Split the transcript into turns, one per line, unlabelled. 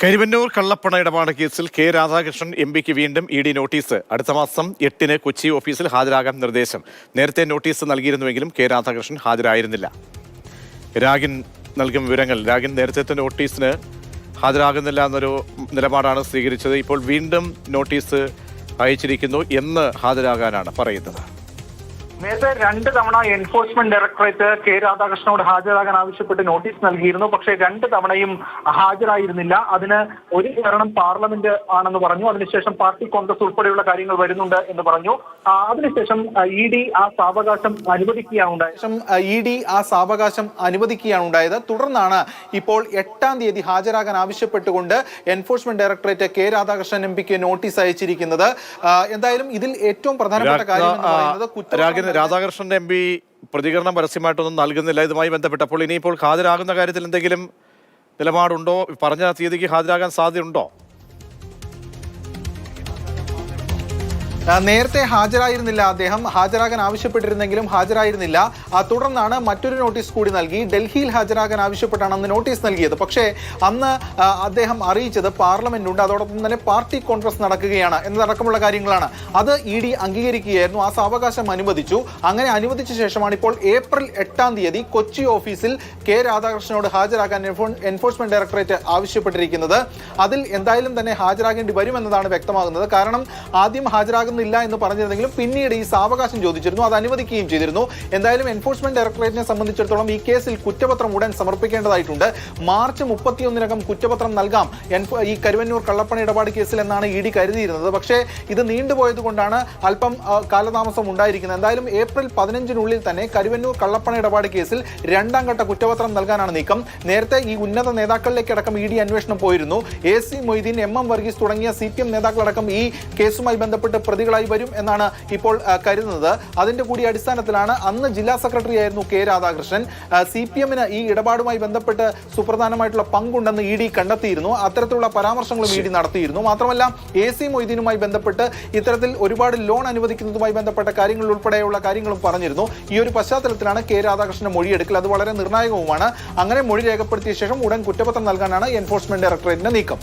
കരിവന്നൂർ കള്ളപ്പണ ഇടപാട് കേസിൽ കെ രാധാകൃഷ്ണൻ എംപിക്ക് വീണ്ടും ഇ ഡി നോട്ടീസ്. അടുത്ത മാസം 8-ന് കൊച്ചി ഓഫീസിൽ ഹാജരാകാൻ നിർദ്ദേശം. നേരത്തെ നോട്ടീസ് നൽകിയിരുന്നുവെങ്കിലും കെ രാധാകൃഷ്ണൻ ഹാജരായിരുന്നില്ല. രാഗിൻ നൽകും വിവരങ്ങൾ. രാഗിൻ, നേരത്തെ നോട്ടീസിന് ഹാജരാകുന്നില്ല എന്നൊരു നിലപാടാണ് സ്വീകരിച്ചത്. ഇപ്പോൾ വീണ്ടും നോട്ടീസ് അയച്ചിരിക്കുന്നു. എന്ന് ഹാജരാകാനാണ് പറയുന്നത്?
നേരത്തെ 2 തവണ എൻഫോഴ്സ്മെന്റ് ഡയറക്ടറേറ്റ് കെ രാധാകൃഷ്ണനോട് ഹാജരാകാൻ ആവശ്യപ്പെട്ട് നോട്ടീസ് നൽകിയിരുന്നു. പക്ഷേ 2 തവണയും ഹാജരായിരുന്നില്ല. അതിന് ഒരു കാരണം പാർലമെന്റ് ആണെന്ന് പറഞ്ഞു. അതിനുശേഷം പാർട്ടി കോൺഗ്രസ് ഉൾപ്പെടെയുള്ള കാര്യങ്ങൾ വരുന്നുണ്ട് എന്ന് പറഞ്ഞു. അതിനുശേഷം ഇ ഡി ആ സാവകാശം അനുവദിക്കുകയാണ് ഉണ്ടായത്. തുടർന്നാണ് ഇപ്പോൾ 8-ാം തീയതി ഹാജരാകാൻ ആവശ്യപ്പെട്ടുകൊണ്ട് എൻഫോഴ്സ്മെന്റ് ഡയറക്ടറേറ്റ് കെ രാധാകൃഷ്ണൻ എംപിക്ക് നോട്ടീസ് അയച്ചിരിക്കുന്നത്. എന്തായാലും ഇതിൽ ഏറ്റവും പ്രധാനപ്പെട്ട കാര്യം എന്ന് പറയുന്നത്
രാധാകൃഷ്ണൻ എം പി പ്രതികരണം പരസ്യമായിട്ടൊന്നും നൽകുന്നില്ല. ഇതുമായി ബന്ധപ്പെട്ടപ്പോൾ ഇനിയിപ്പോൾ ഹാജരാകുന്ന കാര്യത്തിൽ എന്തെങ്കിലും നിലപാടുണ്ടോ? പറഞ്ഞ തീയതിക്ക് ഹാജരാകാൻ സാധ്യതയുണ്ടോ?
നേരത്തെ ഹാജരായിരുന്നില്ല. അദ്ദേഹം ഹാജരാകാൻ ആവശ്യപ്പെട്ടിരുന്നെങ്കിലും ഹാജരായിരുന്നില്ല. തുടർന്നാണ് മറ്റൊരു നോട്ടീസ് കൂടി നൽകി. ഡൽഹിയിൽ ഹാജരാകാൻ ആവശ്യപ്പെട്ടാണ് അന്ന് നോട്ടീസ് നൽകിയത്. പക്ഷേ അന്ന് അദ്ദേഹം അറിയിച്ചത് പാർലമെന്റ് ഉണ്ട്, അതോടൊപ്പം തന്നെ പാർട്ടി കോൺഗ്രസ് നടക്കുകയാണ് എന്നതടക്കമുള്ള കാര്യങ്ങളാണ്. അത് ഇ ഡി അംഗീകരിക്കുകയായിരുന്നു. ആ സാവകാശം അനുവദിച്ചു. അങ്ങനെ അനുവദിച്ച ശേഷമാണ് ഇപ്പോൾ ഏപ്രിൽ 8-ാം തീയതി കൊച്ചി ഓഫീസിൽ കെ രാധാകൃഷ്ണനോട് ഹാജരാകാൻ എൻഫോഴ്സ്മെന്റ് ഡയറക്ടറേറ്റ് ആവശ്യപ്പെട്ടിരിക്കുന്നത്. അതിൽ എന്തായാലും തന്നെ ഹാജരാകേണ്ടി വരുമെന്നതാണ് വ്യക്തമാകുന്നത്. കാരണം ആദ്യം ഹാജരാകുന്നില്ല എന്ന് പറഞ്ഞിരുന്നെങ്കിലും പിന്നീട് ഈ സാവകാശം ചോദിച്ചിരുന്നു, അത് അനുവദിക്കുകയും ചെയ്തിരുന്നു. എന്തായാലും എൻഫോഴ്സ്മെന്റ് ഡയറക്ടറേറ്റിനെ സംബന്ധിച്ചിടത്തോളം ഈ കേസിൽ കുറ്റപത്രം ഉടൻ സമർപ്പിക്കേണ്ടതായിട്ടുണ്ട്. മാർച്ച് 31-നകം കുറ്റപത്രം നൽകാം ഈ കരുവന്നൂർ കള്ളപ്പണ ഇടപാട് കേസിൽ എന്നാണ് ഇ ഡി കരുതിയിരുന്നത്. പക്ഷേ ഇത് നീണ്ടുപോയത് കൊണ്ടാണ് അല്പം കാലതാമസം ഉണ്ടായിരിക്കുന്നത്. എന്തായാലും ഏപ്രിൽ 15-നുള്ളിൽ തന്നെ കരുവന്നൂർ കള്ളപ്പണ ഇടപാട് കേസിൽ 2-ാം ഘട്ട കുറ്റപത്രം നൽകാനാണ് നീക്കം. നേരത്തെ ഈ ഉന്നത നേതാക്കളിലേക്കടക്കം ഇ ഡി അന്വേഷണം പോയിരുന്നു. AC മൊയ്തീൻ, MM വർഗീസ് തുടങ്ങിയ CPM നേതാക്കളടക്കം ഈ കേസുമായി ബന്ധപ്പെട്ട് പ്രതികളായി വരും എന്നാണ് ഇപ്പോൾ കരുതുന്നത്. അതിന്റെ കൂടി അടിസ്ഥാനത്തിലാണ് അന്ന് ജില്ലാ സെക്രട്ടറി ആയിരുന്നു കെ രാധാകൃഷ്ണൻ. CPM-ന് ഈ ഇടപാടുമായി ബന്ധപ്പെട്ട് സുപ്രധാനമായിട്ടുള്ള പങ്കുണ്ടെന്ന് ഇ ഡി കണ്ടെത്തിയിരുന്നു. അത്തരത്തിലുള്ള പരാമർശങ്ങളും ഇ ഡി നടത്തിയിരുന്നു. മാത്രമല്ല AC മൊയ്തീനുമായി ബന്ധപ്പെട്ട് ഇത്തരത്തിൽ ഒരുപാട് ലോൺ അനുവദിക്കുന്നതുമായി ബന്ധപ്പെട്ട കാര്യങ്ങൾ ഉൾപ്പെടെയുള്ള കാര്യങ്ങളും പറഞ്ഞിരുന്നു. ഈ ഒരു പശ്ചാത്തലത്തിലാണ് കെ രാധാകൃഷ്ണന്റെ മൊഴിയെടുക്കൽ. അത് വളരെ നിർണായകവുമാണ്. അങ്ങനെ മൊഴി രേഖപ്പെടുത്തിയ ശേഷം ഉടൻ കുറ്റപത്രം നൽകാനാണ് എൻഫോഴ്സ്മെന്റ് ഡയറക്ടറേറ്റിന്റെ നീക്കം.